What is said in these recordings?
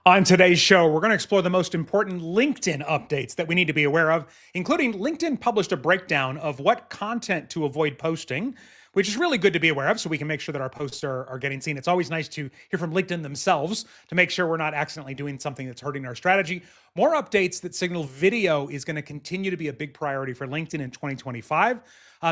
On today's show, we're going to explore the most important LinkedIn updates that we need to be aware of, including LinkedIn published a breakdown of what content to avoid posting, which is really good to be aware of so we can make sure that our posts are getting seen. It's always nice to hear from LinkedIn themselves to make sure we're not accidentally doing something that's hurting our strategy. More updates that signal video is going to continue to be a big priority for LinkedIn in 2025.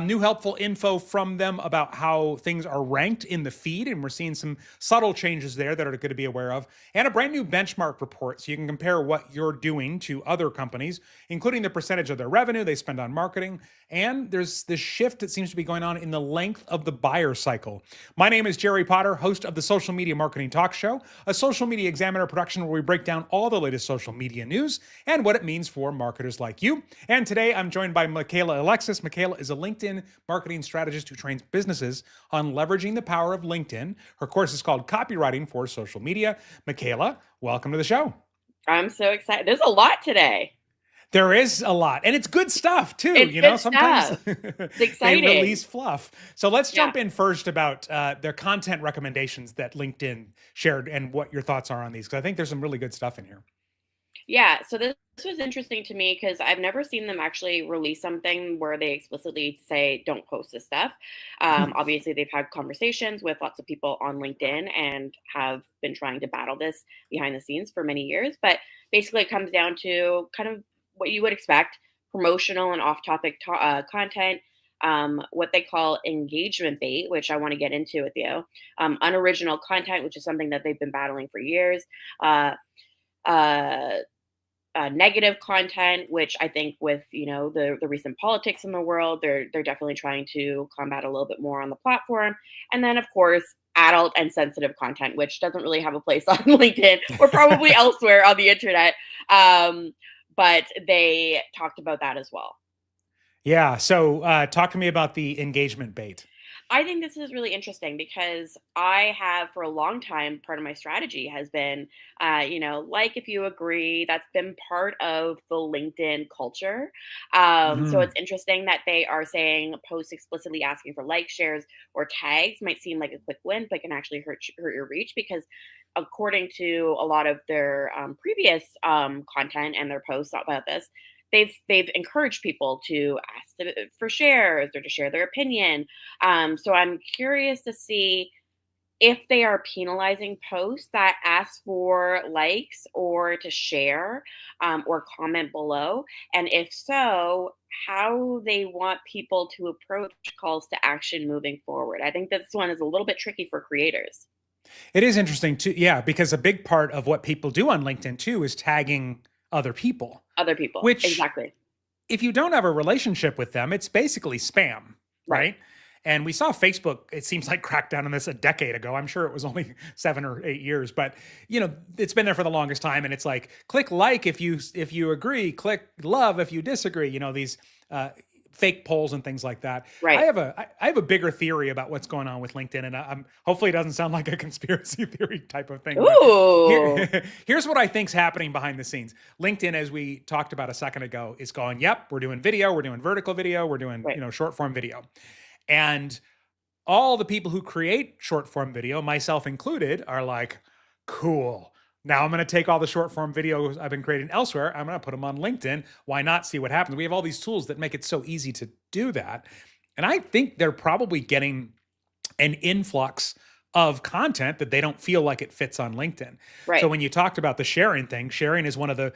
New helpful info from them about how things are ranked in the feed, and we're seeing some subtle changes there that are good to be aware of, and a brand new benchmark report so you can compare what you're doing to other companies, including the percentage of their revenue they spend on marketing. And there's this shift that seems to be going on in the length of the buyer cycle. My name is Jerry Potter, host of the Social Media Marketing Talk Show, a social media examiner production where we break down all the latest social media news and what it means for marketers like you. And today I'm joined by Michaela Alexis. Michaela is a LinkedIn marketing strategist who trains businesses on leveraging the power of LinkedIn. Her course is called Copywriting for Social Media. Michaela, welcome to the show. I'm so excited. There's a lot today. There is a lot, and it's good stuff too. It's good Sometimes stuff. It's they exciting. release fluff. So let's Yeah. jump in first about their content recommendations that LinkedIn shared and what your thoughts are on these, because I think there's some really good stuff in here. Yeah. So this was interesting to me because I've never seen them actually release something where they explicitly say, don't post this stuff. Obviously, they've had conversations with lots of people on LinkedIn and have been trying to battle this behind the scenes for many years. But basically, it comes down to kind of what you would expect: promotional and off-topic content. What they call engagement bait, which I want to get into with you, unoriginal content, which is something that they've been battling for years, uh, negative content, which I think with the recent politics in the world, they're definitely trying to combat a little bit more on the platform, and then of course adult and sensitive content, which doesn't really have a place on LinkedIn or probably elsewhere on the internet. But they talked about that as well. Yeah. So talk to me about the engagement bait. I think this is really interesting because I have, for a long time, part of my strategy has been, like if you agree, that's been part of the LinkedIn culture. So Mhm. it's interesting that they are saying posts explicitly asking for likes, shares, or tags might seem like a quick win, but can actually hurt your reach because, according to a lot of their previous content and their posts about this, they've encouraged people to ask for shares or to share their opinion. So I'm curious to see if they are penalizing posts that ask for likes or to share or comment below. And if so, how they want people to approach calls to action moving forward. I think this one is a little bit tricky for creators. It is interesting too. Yeah, because a big part of what people do on LinkedIn too is tagging other people, Other people. which Exactly. if you don't have a relationship with them, it's basically spam, Right. right? And we saw Facebook, it seems like, crack down on this a decade ago. I'm sure it was only 7 or 8 years, but it's been there for the longest time. And it's like, click like if you agree, click love if you disagree. These fake polls and things like that. I Right. have a bigger theory about what's going on with LinkedIn, and I'm hopefully it doesn't sound like a conspiracy theory type of thing. But Ooh. here's what I think's happening behind the scenes. LinkedIn, as we talked about a second ago, is going, yep, we're doing video, we're doing vertical video, we're doing Right. short form video, and all the people who create short form video, myself included, are like, cool. Now I'm going to take all the short form videos I've been creating elsewhere. I'm going to put them on LinkedIn. Why not see what happens? We have all these tools that make it so easy to do that. And I think they're probably getting an influx of content that they don't feel like it fits on LinkedIn. So Right. when you talked about the sharing thing, sharing is one of the,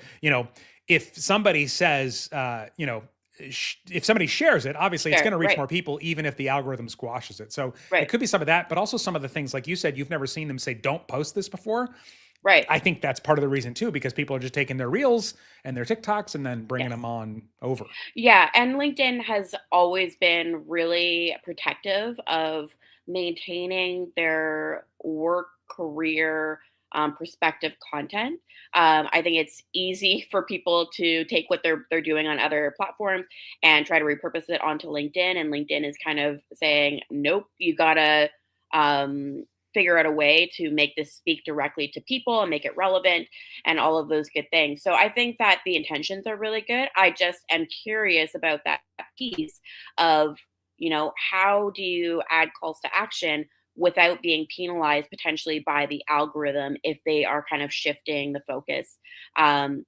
if somebody says, if somebody shares it, obviously it's Fair. going to reach Right. more people, even if the algorithm squashes it. So it Right. could be some of that, but also some of the things, like you said, you've never seen them say, don't post this before. Right. I think that's part of the reason too, because people are just taking their reels and their TikToks and then bringing Yes. them on over. Yeah, and LinkedIn has always been really protective of maintaining their work career perspective content. I think it's easy for people to take what they're doing on other platforms and try to repurpose it onto LinkedIn. And LinkedIn is kind of saying, nope, you gotta figure out a way to make this speak directly to people and make it relevant and all of those good things. So I think that the intentions are really good. I just am curious about that piece of, how do you add calls to action without being penalized potentially by the algorithm if they are kind of shifting the focus. And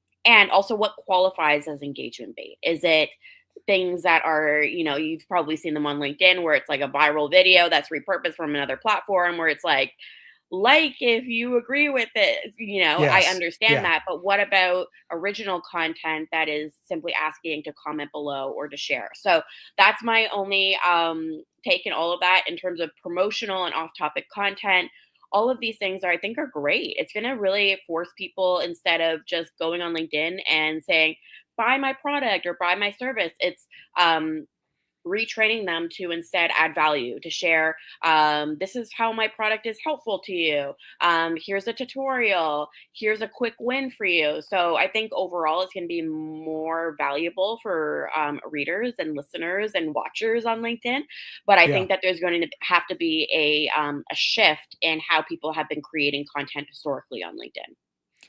also, what qualifies as engagement bait? Is it things that are, you've probably seen them on LinkedIn where it's like a viral video that's repurposed from another platform where it's like if you agree with it, I Yes. understand Yeah. that. But what about original content that is simply asking to comment below or to share? So that's my only take in all of that in terms of promotional and off topic content. All of these things I think are great. It's going to really force people, instead of just going on LinkedIn and saying, buy my product or buy my service. It's retraining them to instead add value, to share, this is how my product is helpful to you, here's a tutorial, here's a quick win for you. So I think overall it's going to be more valuable for readers and listeners and watchers on LinkedIn. But I Yeah. think that there's going to have to be a shift in how people have been creating content historically on LinkedIn.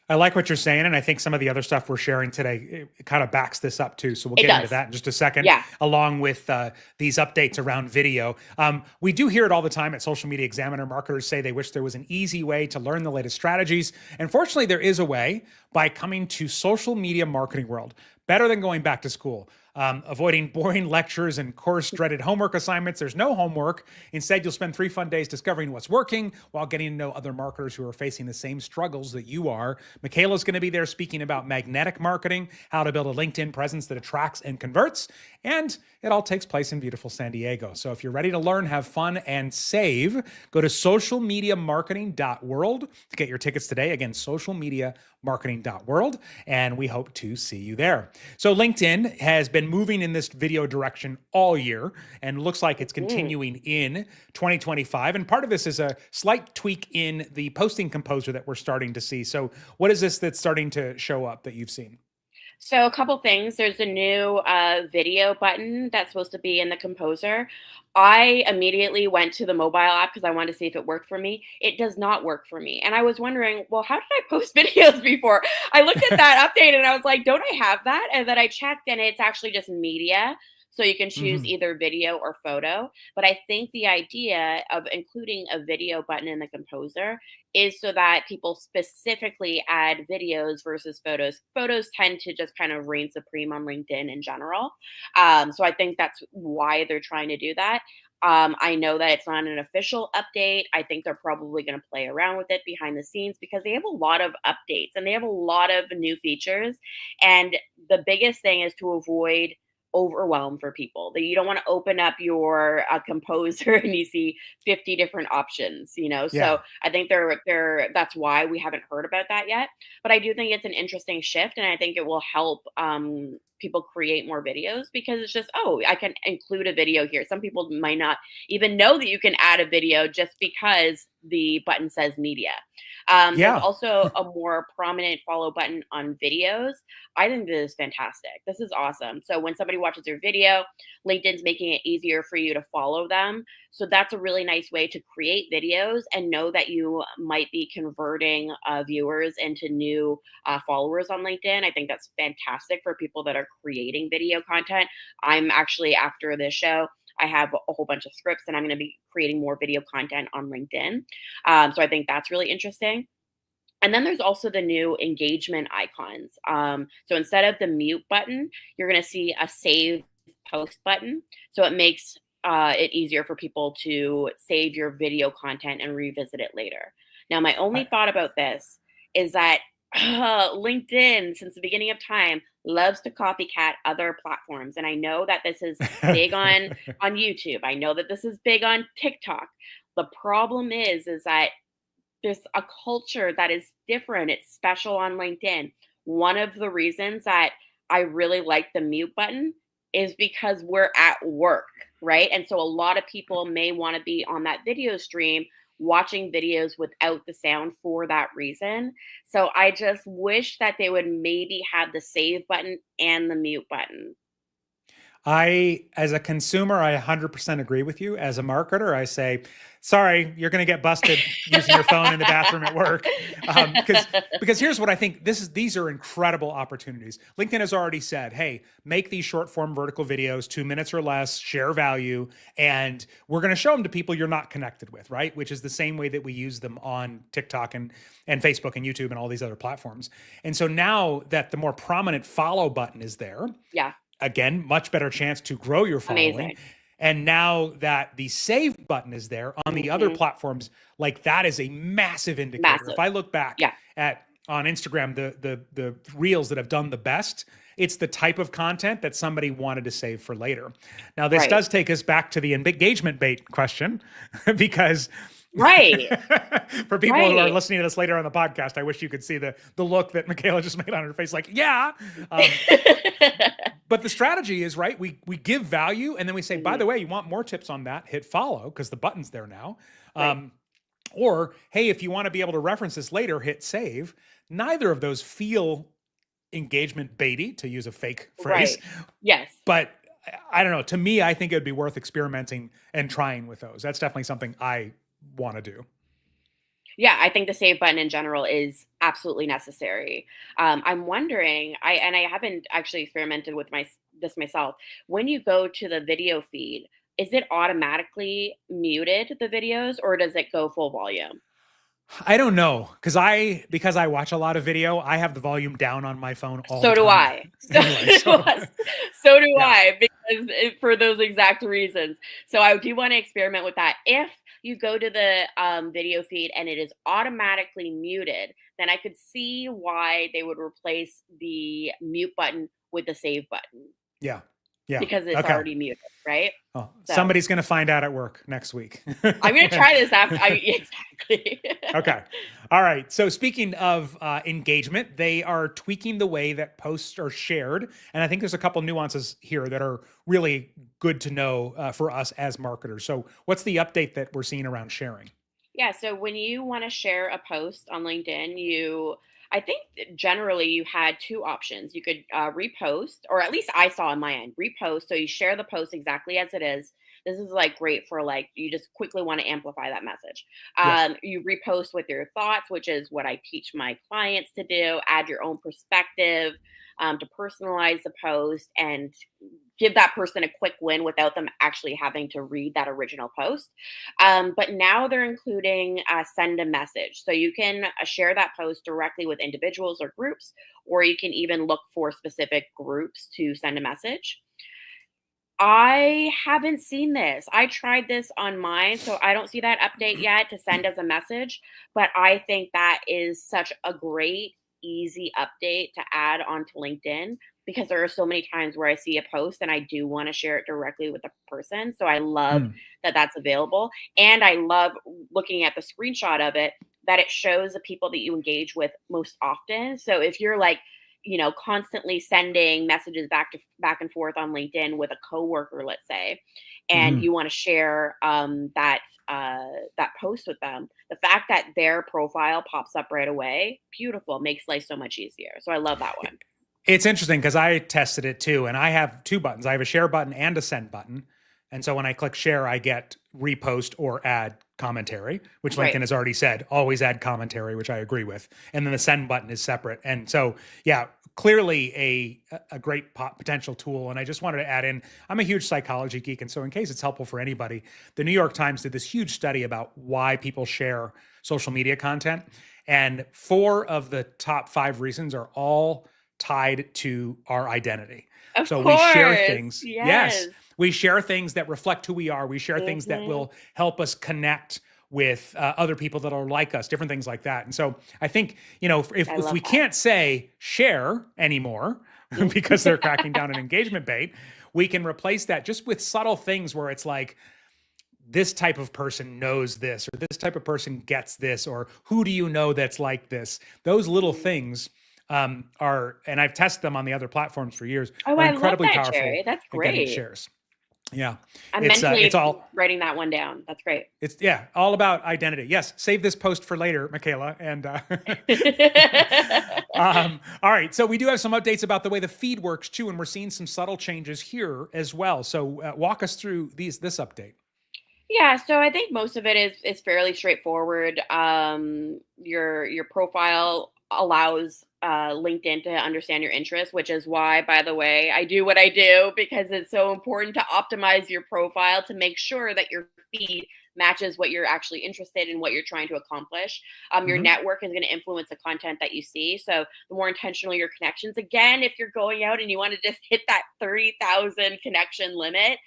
I like what you're saying, and I think some of the other stuff we're sharing today it kind of backs this up too. So we'll It get into does. that in just a second, Yeah. along with these updates around video. We do hear it all the time at Social Media Examiner. Marketers say they wish there was an easy way to learn the latest strategies, and fortunately, there is a way by coming to Social Media Marketing World. Better than going back to school. Avoiding boring lectures and course dreaded homework assignments. There's no homework. Instead, you'll spend 3 fun days discovering what's working while getting to know other marketers who are facing the same struggles that you are. Michaela's going to be there speaking about magnetic marketing, how to build a LinkedIn presence that attracts and converts. And it all takes place in beautiful San Diego. So if you're ready to learn, have fun, and save, go to socialmediamarketing.world to get your tickets today. Again, socialmediamarketing.world. And we hope to see you there. So LinkedIn has been moving in this video direction all year and looks like it's Mhm. continuing in 2025. And part of this is a slight tweak in the posting composer that we're starting to see. So what is this that's starting to show up that you've seen? So a couple things. There's a new video button that's supposed to be in the composer. I immediately went to the mobile app because I wanted to see if it worked for me. It does not work for me. And I was wondering, well, how did I post videos before? I looked at that update and I was like, don't I have that? And then I checked and it's actually just media. So you can choose Mhm. either video or photo. But I think the idea of including a video button in the composer is so that people specifically add videos versus photos. Photos tend to just kind of reign supreme on LinkedIn in general. So I think that's why they're trying to do that. I know that it's not an official update. I think they're probably going to play around with it behind the scenes because they have a lot of updates and they have a lot of new features. And the biggest thing is to avoid overwhelm for people, that you don't want to open up your composer and you see 50 different options, Yeah. so I think they're that's why we haven't heard about that yet. But I do think it's an interesting shift and I think it will help people create more videos because it's just, oh, I can include a video here. Some people might not even know that you can add a video just because the button says media. There's Yeah. also a more prominent follow button on videos. I think this is fantastic. This is awesome. So when somebody watches your video, LinkedIn's making it easier for you to follow them. So that's a really nice way to create videos and know that you might be converting viewers into new followers on LinkedIn. I think that's fantastic for people that are creating video content. I'm actually, after this show, I have a whole bunch of scripts and I'm going to be creating more video content on LinkedIn. So I think that's really interesting. And then there's also the new engagement icons. So instead of the mute button, you're going to see a save post button. So it makes it easier for people to save your video content and revisit it later. Now, my only I- thought about this is that LinkedIn, since the beginning of time, loves to copycat other platforms. And I know that this is big on YouTube. I know that this is big on TikTok. The problem is that there's a culture that is different. It's special on LinkedIn. One of the reasons that I really like the mute button is because we're at work, right? And so a lot of people may want to be on that video stream watching videos without the sound for that reason. So I just wish that they would maybe have the save button and the mute button. As a consumer, I 100% agree with you. As a marketer, I say, sorry, you're going to get busted using your phone in the bathroom at work. Because here's what I think, these are incredible opportunities. LinkedIn has already said, hey, make these short form vertical videos, 2 minutes or less, share value, and we're going to show them to people you're not connected with, right? Which is the same way that we use them on TikTok and Facebook and YouTube and all these other platforms. And so now that the more prominent follow button is there, Yeah. again, much better chance to grow your following. Amazing. And now that the save button is there on the other platforms, like that is a massive indicator. Massive. If I look back at on Instagram, the reels that have done the best, it's the type of content that somebody wanted to save for later. Now, this does take us back to the engagement bait question, because for people who are listening to this later on the podcast, I wish you could see the look that Michaela just made on her face, like, yeah. But the strategy is, right, we give value, and then we say, by the way, you want more tips on that, hit follow, because the button's there now. Or, hey, if you want to be able to reference this later, hit save. Neither of those feel engagement baity, to use a fake phrase. Yes. But I don't know. To me, I think it would be worth experimenting and trying with those. That's definitely something I want to do. Yeah, I think the save button in general is absolutely necessary. I'm wondering, I haven't actually experimented with this myself. When you go to the video feed, is it automatically muted, the videos, or does it go full volume? I don't know, because I watch a lot of video, I have the volume down on my phone all the time. So do I. So do I, because for those exact reasons. So I do want to experiment with that. If you go to the video feed and it is automatically muted, then I could see why they would replace the mute button with the save button. Yeah. Because it's already muted, right? Oh, so somebody's going to find out at work next week. I'm going to try this after. Exactly. Okay. All right. So speaking of engagement, they are tweaking the way that posts are shared. And I think there's a couple nuances here that are really good to know for us as marketers. So what's the update that we're seeing around sharing? Yeah. So when you want to share a post on LinkedIn, I think generally you had two options. You could repost, or at least I saw on my end, repost. So you share the post exactly as it is. This is like great for like, you just quickly want to amplify that message. You repost with your thoughts, which is what I teach my clients to do. Add your own perspective to personalize the post and give that person a quick win without them actually having to read that original post. But now they're including send a message. So you can share that post directly with individuals or groups, or you can even look for specific groups to send a message. I haven't seen this. I tried this on mine, so I don't see that update yet to send as a message, but I think that is such a great, easy update to add onto LinkedIn, because there are so many times where I see a post and I do want to share it directly with the person. So I love that that's available. And I love looking at the screenshot of it, that it shows the people that you engage with most often. So if you're like, constantly sending messages back and forth on LinkedIn with a coworker, let's say, and you want to share that post with them, the fact that their profile pops up right away, beautiful, makes life so much easier. So I love that one. It's interesting because I tested it too, and I have two buttons. I have a share button and a send button. And so when I click share, I get repost or add commentary, which LinkedIn has already said, always add commentary, which I agree with. And then the send button is separate. And so, yeah, clearly a great potential tool. And I just wanted to add in, I'm a huge psychology geek. And so in case it's helpful for anybody, the New York Times did this huge study about why people share social media content. And 4 of the top 5 reasons are all tied to our identity. Of course. We share things. Yes. We share things that reflect who we are. We share things that will help us connect with other people that are like us, different things like that. And so I think, if we can't say share anymore because they're cracking down on engagement bait, we can replace that just with subtle things where it's like, this type of person knows this, or this type of person gets this, or who do you know that's like this? Those little things are, and I've tested them on the other platforms for years. Oh, are I incredibly love that, powerful. Jerry. That's great. Shares. Yeah. I'm mentally writing that one down. That's great. It's all about identity. Yes. Save this post for later, Michaela. And All right. So we do have some updates about the way the feed works too, and we're seeing some subtle changes here as well. So walk us through this update. Yeah, so I think most of it is fairly straightforward. Your profile allows LinkedIn to understand your interests, which is why, by the way, I do what I do because it's so important to optimize your profile to make sure that your feed matches what you're actually interested in, what you're trying to accomplish. Your Hmm. network is going to influence the content that you see. So the more intentional your connections, again, if you're going out and you want to just hit that 30,000 connection limit,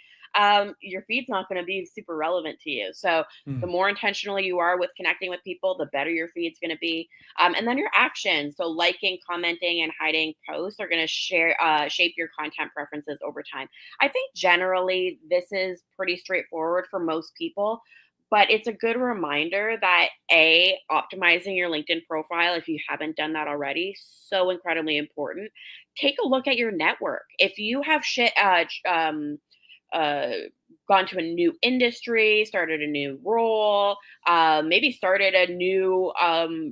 your feed's not going to be super relevant to you. So the more intentional you are with connecting with people, the better your feed's going to be. And then your actions, so liking, commenting, and hiding posts are going to shape your content preferences over time. I think generally this is pretty straightforward for most people. But it's a good reminder that optimizing your LinkedIn profile, if you haven't done that already, so incredibly important. Take a look at your network. If you have uh, gone to a new industry, started a new role, maybe started a new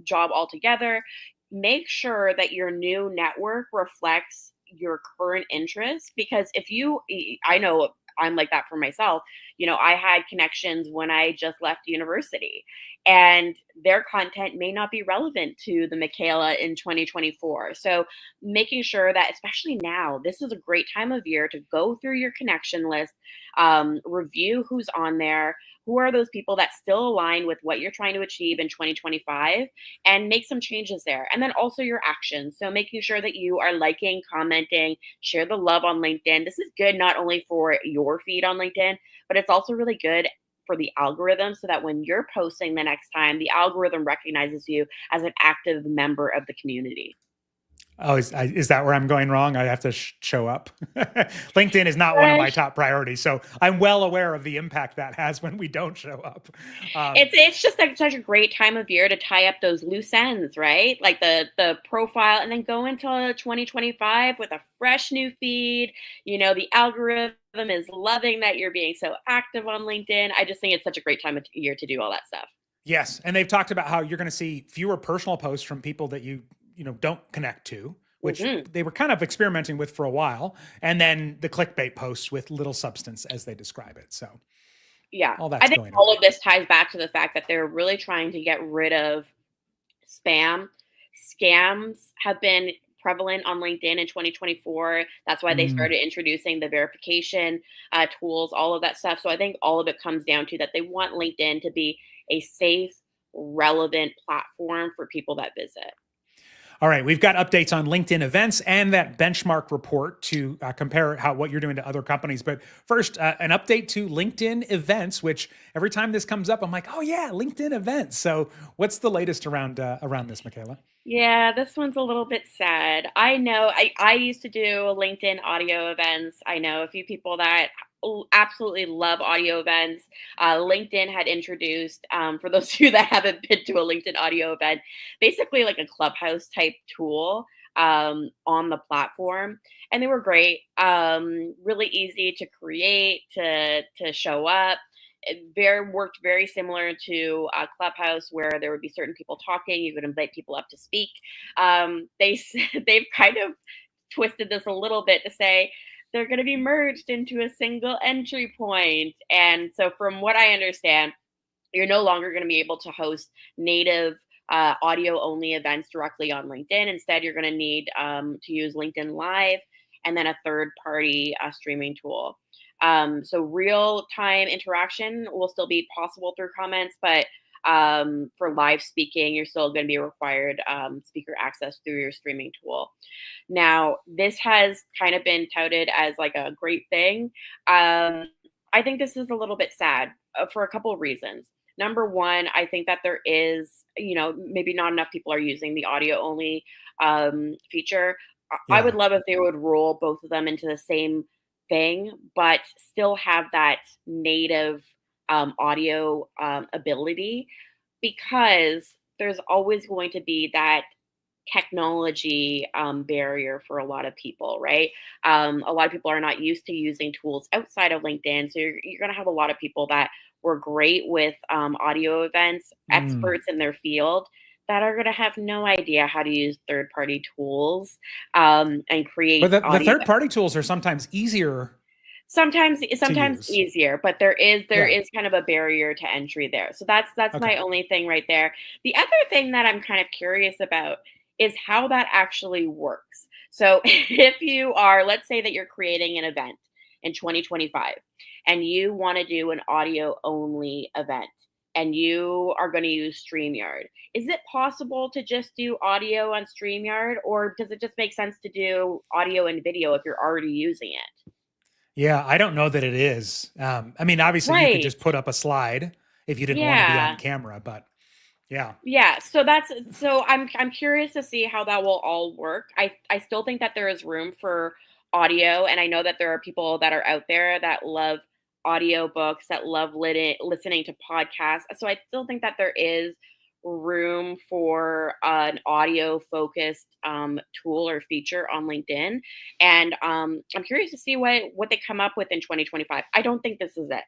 job altogether, make sure that your new network reflects your current interests. Because I know I'm like that for myself. I had connections when I just left university, and their content may not be relevant to the Michaela in 2024. So making sure that, especially now, this is a great time of year to go through your connection list, review who's on there, who are those people that still align with what you're trying to achieve in 2025, and make some changes there. And then also your actions. So making sure that you are liking, commenting, share the love on LinkedIn. This is good not only for your feed on LinkedIn, but it's also really good for the algorithm so that when you're posting the next time, the algorithm recognizes you as an active member of the community. Oh, is that where I'm going wrong? I have to show up. LinkedIn is not one of my Fresh. top priorities, so I'm well aware of the impact that has when we don't show up. Um, It's just like such a great time of year to tie up those loose ends, right? Like the profile, and then go into 2025 with a fresh new feed. The algorithm is loving that you're being so active on LinkedIn. I just think it's such a great time of year to do all that stuff. yes, and they've talked about how you're going to see fewer personal posts from people that don't connect to, which Hmm. they were kind of experimenting with for a while, and then the clickbait posts with little substance, as they describe it. So Yeah, all I that's think going all away. of this ties back to the fact that they're really trying to get rid of spam. Scams have been prevalent on LinkedIn in 2024. That's why they Mm. started introducing the verification tools, all of that stuff. So I think all of it comes down to that they want LinkedIn to be a safe, relevant platform for people that visit. All right, we've got updates on LinkedIn events and that benchmark report to compare what you're doing to other companies. But first, an update to LinkedIn events, which every time this comes up, I'm like, oh yeah, LinkedIn events. So what's the latest around this, Michaela? Yeah, this one's a little bit sad. I know I used to do LinkedIn audio events. I know a few people that absolutely love audio events. LinkedIn had introduced, for those of you that haven't been to a LinkedIn audio event, basically like a clubhouse type tool on the platform. And they were great, really easy to create, to show up. It worked very similar to Clubhouse, where there would be certain people talking. You could invite people up to speak. They've kind of twisted this a little bit to say they're going to be merged into a single entry point. And so, from what I understand, you're no longer going to be able to host native audio only events directly on LinkedIn. Instead, you're going to need to use LinkedIn Live and then a third party streaming tool. So real time interaction will still be possible through comments, but for live speaking, you're still going to be required speaker access through your streaming tool. Now, this has kind of been touted as like a great thing. I think this is a little bit sad for a couple of reasons. Number one, I think that there is, maybe not enough people are using the audio only feature. I would Yeah. love if they would roll both of them into the same thing, but still have that native audio ability, because there's always going to be that technology barrier for a lot of people, right? A lot of people are not used to using tools outside of LinkedIn. So you're going to have a lot of people that were great with audio events, Mm. experts in their field, that are going to have no idea how to use third-party tools and But create the audio. third party tools are sometimes easier to Sometimes use. easier, but there Yeah. is kind of a barrier to entry there. So that's Okay. my only thing right there. The other thing that I'm kind of curious about is how that actually works. So if you are, let's say that you're creating an event in 2025 and you want to do an audio only event and you are going to use StreamYard. Is it possible to just do audio on StreamYard, or does it just make sense to do audio and video if you're already using it? Yeah, I don't know that it is. I mean, obviously, you could Right. just put up a slide if you didn't want to be on Yeah. camera, but yeah. Yeah, so I'm curious to see how that will all work. I still think that there is room for audio, and I know that there are people that are out there that love audiobooks, that love listening to podcasts. So I still think that there is room for an audio focused tool or feature on LinkedIn, and I'm curious to see what they come up with in 2025. I don't think this is it.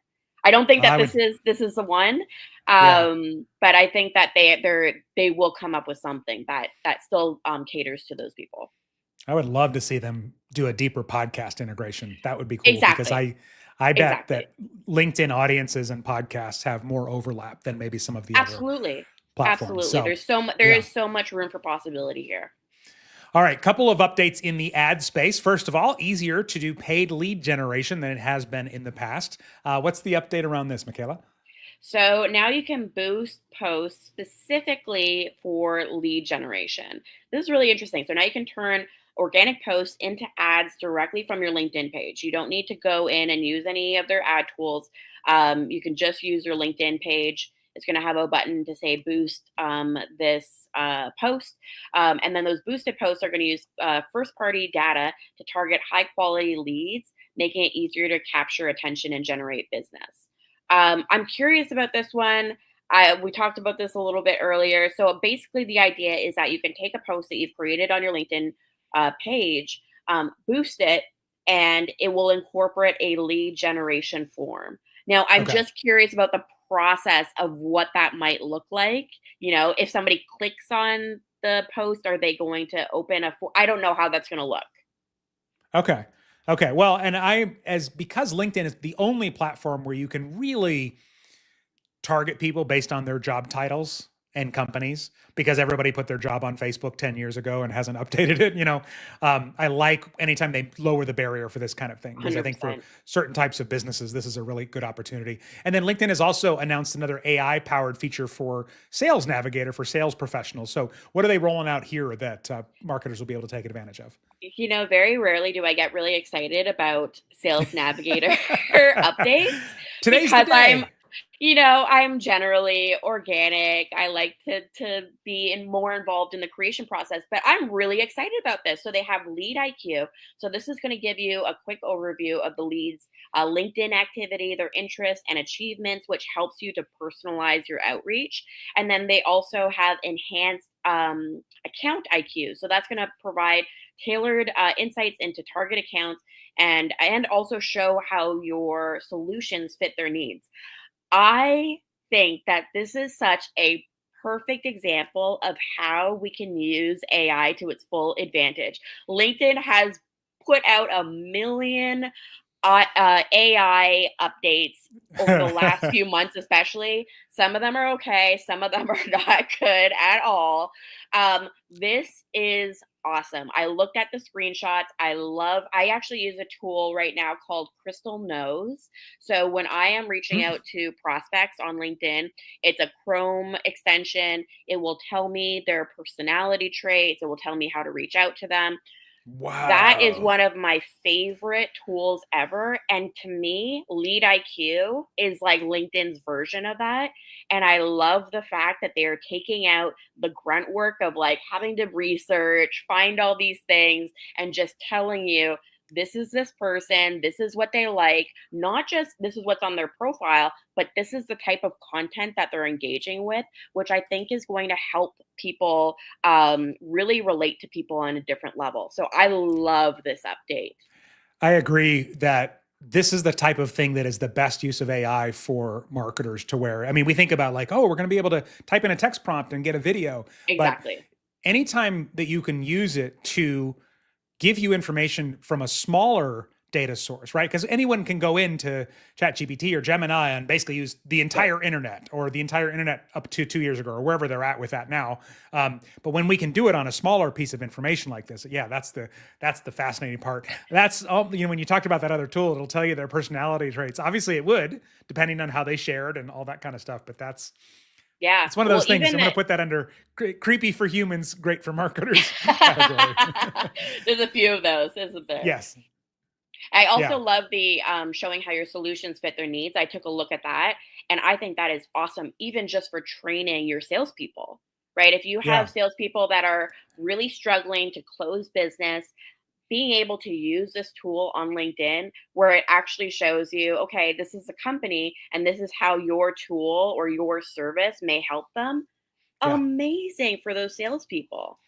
I don't think that I would, this is the one. yeah, But I think that they will come up with something that still caters to those people. I would love to see them do a deeper podcast integration. That would be cool because Exactly. I bet Exactly. that LinkedIn audiences and podcasts have more overlap than maybe some of the other Absolutely. platforms. Absolutely. So, There yeah. is so much room for possibility here. All right, couple of updates in the ad space. First of all, easier to do paid lead generation than it has been in the past. What's the update around this, Michaela? So now you can boost posts specifically for lead generation. This is really interesting. So now you can turn organic posts into ads directly from your LinkedIn page. You don't need to go in and use any of their ad tools. You can just use your LinkedIn page. It's going to have a button to say boost this post. And then those boosted posts are going to use first party data to target high quality leads, making it easier to capture attention and generate business. I'm curious about this one. We talked about this a little bit earlier. So basically, the idea is that you can take a post that you've created on your LinkedIn page, boost it, and it will incorporate a lead generation form. Now, I'm Okay. just curious about the process of what that might look like. You know, if somebody clicks on the post, are they going to open a? I don't know how that's going to look. Okay. Okay. Well, and because LinkedIn is the only platform where you can really target people based on their job titles and companies, because everybody put their job on Facebook 10 years ago and hasn't updated it. I like anytime they lower the barrier for this kind of thing, because I think for 100%. certain types of businesses, this is a really good opportunity. And then LinkedIn has also announced another AI powered feature for Sales Navigator for sales professionals. So, what are they rolling out here that marketers will be able to take advantage of? You know, very rarely do I get really excited about Sales Navigator updates Today's the because day. I'm generally organic. I like to be more involved in the creation process, but I'm really excited about this. So they have Lead IQ. So this is going to give you a quick overview of the leads, LinkedIn activity, their interests and achievements, which helps you to personalize your outreach. And then they also have enhanced account IQ. So that's going to provide tailored insights into target accounts and also show how your solutions fit their needs. I think that this is such a perfect example of how we can use AI to its full advantage. LinkedIn has put out a million AI updates over the last few months, especially. Some of them are okay, some of them are not good at all. This is awesome. I looked at the screenshots. I actually use a tool right now called Crystal Knows. So when I am reaching Hmm. out to prospects on LinkedIn, it's a Chrome extension. It will tell me their personality traits, it will tell me how to reach out to them. That is Wow. one of my favorite tools ever, and to me, Lead IQ is like LinkedIn's version of that, and I love the fact that they are taking out the grunt work of, like, having to research, find all these things, and just telling you, "This is this person, this is what they like," not just this is what's on their profile, but this is the type of content that they're engaging with, which I think is going to help people really relate to people on a different level. So I love this update. I agree that this is the type of thing that is the best use of AI for marketers to where, I mean, we think about like, oh, we're going to be able to type in a text prompt and get a video, but Exactly. anytime that you can use it to give you information from a smaller data source, right? Because anyone can go into ChatGPT or Gemini and basically use the Right. entire internet or the entire internet up to 2 years ago or wherever they're at with that now. But when we can do it on a smaller piece of information like this, yeah, that's the fascinating part. That's all. When you talked about that other tool, it'll tell you their personality traits. Obviously, it would, depending on how they shared and all that kind of stuff. But Yeah. it's one of Well, those things. even I'm going to that. put that under creepy for humans, great for marketers category. There's a few of those, isn't there? Yes. I also Yeah. love the showing how your solutions fit their needs. I took a look at that, and I think that is awesome, even just for training your salespeople, right? If you have Yeah. salespeople that are really struggling to close business, being able to use this tool on LinkedIn where it actually shows you, okay, this is a company and this is how your tool or your service may help them. Yeah. Amazing for those salespeople.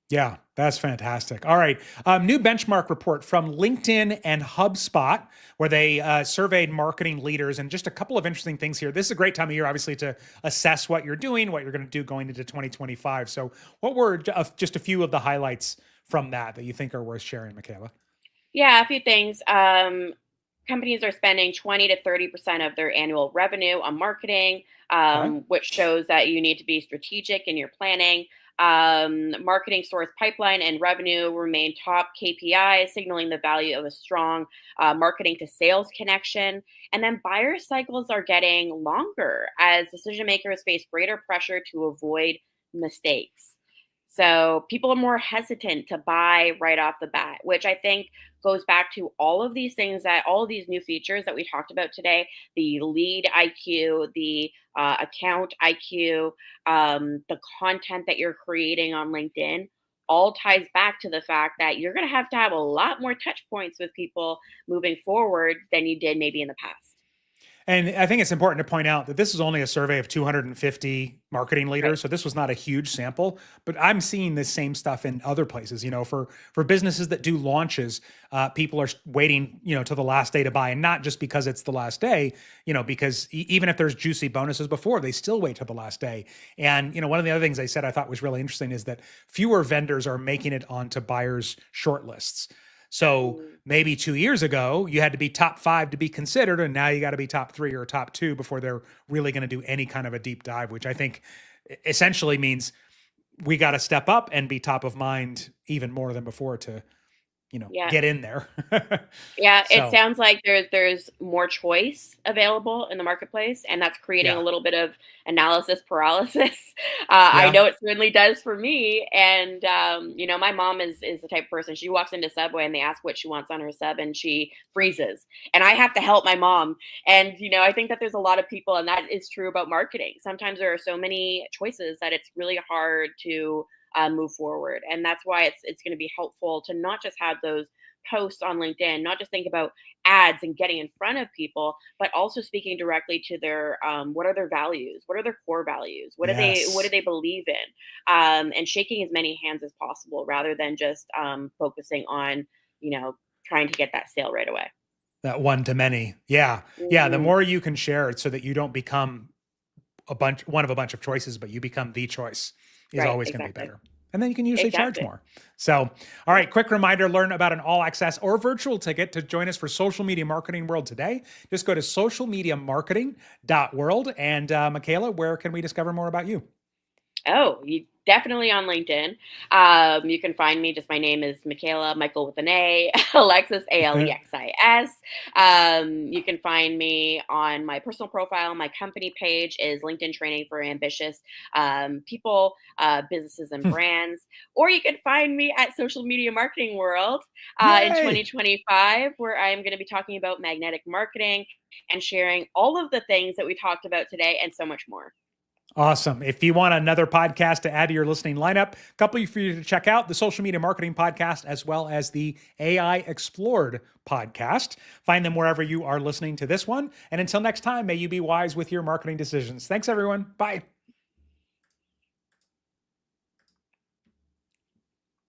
Yeah, that's fantastic. All right. New benchmark report from LinkedIn and HubSpot, where they surveyed marketing leaders, and just a couple of interesting things here. This is a great time of year, obviously, to assess what you're doing, what you're going to do going into 2025. So, what were just a few of the highlights from that you think are worth sharing, Michaela? Yeah, a few things. Companies are spending 20 to 30% of their annual revenue on marketing, Okay. which shows that you need to be strategic in your planning. Marketing source pipeline and revenue remain top KPIs, signaling the value of a strong marketing to sales connection. And then buyer cycles are getting longer as decision makers face greater pressure to avoid mistakes. So people are more hesitant to buy right off the bat, which I think goes back to all of these things that all of these new features that we talked about today, the lead IQ, the account IQ, the content that you're creating on LinkedIn, all ties back to the fact that you're going to have a lot more touch points with people moving forward than you did maybe in the past. And I think it's important to point out that this is only a survey of 250 marketing Right. leaders, so this was not a huge sample. But I'm seeing this same stuff in other places. For businesses that do launches, people are waiting, to the last day to buy, and not just because it's the last day. Because even if there's juicy bonuses before, they still wait till the last day. And one of the other things they said I thought was really interesting is that fewer vendors are making it onto buyers' shortlists. So Mm. maybe 2 years ago, you had to be top 5 to be considered, and now you got to be top 3 or top 2 before they're really going to do any kind of a deep dive, which I think essentially means we got to step up and be top of mind even more than before to, Yeah. get in there. Yeah, it So, sounds like there's more choice available in the marketplace, and that's creating a yeah, little bit of analysis paralysis. I yeah, know it certainly does for me. And my mom is the type of person. She walks into Subway and they ask what she wants on her sub, and she freezes. And I have to help my mom. And I think that there's a lot of people, and that is true about marketing. Sometimes there are so many choices that it's really hard to move forward. And that's why it's going to be helpful to not just have those posts on LinkedIn, not just think about ads and getting in front of people, but also speaking directly to their what are their values, what are their core values, what do yes, they believe in, and shaking as many hands as possible rather than just focusing on trying to get that sale right away. that one to many. Yeah, yeah. The Mhm. more you can share it so that you don't become one of a bunch of choices, but you become the choice is Right, always going to be exactly. better. And then you can usually charge Exactly. more. So, all right, quick reminder, learn about an all access or virtual ticket to join us for Social Media Marketing World today. Just go to socialmediamarketing.world. And Michaela, where can we discover more about you? Oh, you definitely on LinkedIn. You can find me. Just my name is Michaela, Michael with an A, Alexis, Alexis. You can find me on my personal profile. My company page is LinkedIn Training for Ambitious People, Businesses, and Brands. Or you can find me at Social Media Marketing World in Yay. 2025, where I'm going to be talking about magnetic marketing and sharing all of the things that we talked about today and so much more. Awesome. If you want another podcast to add to your listening lineup, a couple for you to check out the Social Media Marketing Podcast, as well as the AI Explored podcast. Find them wherever you are listening to this one. And until next time, may you be wise with your marketing decisions. Thanks, everyone. Bye.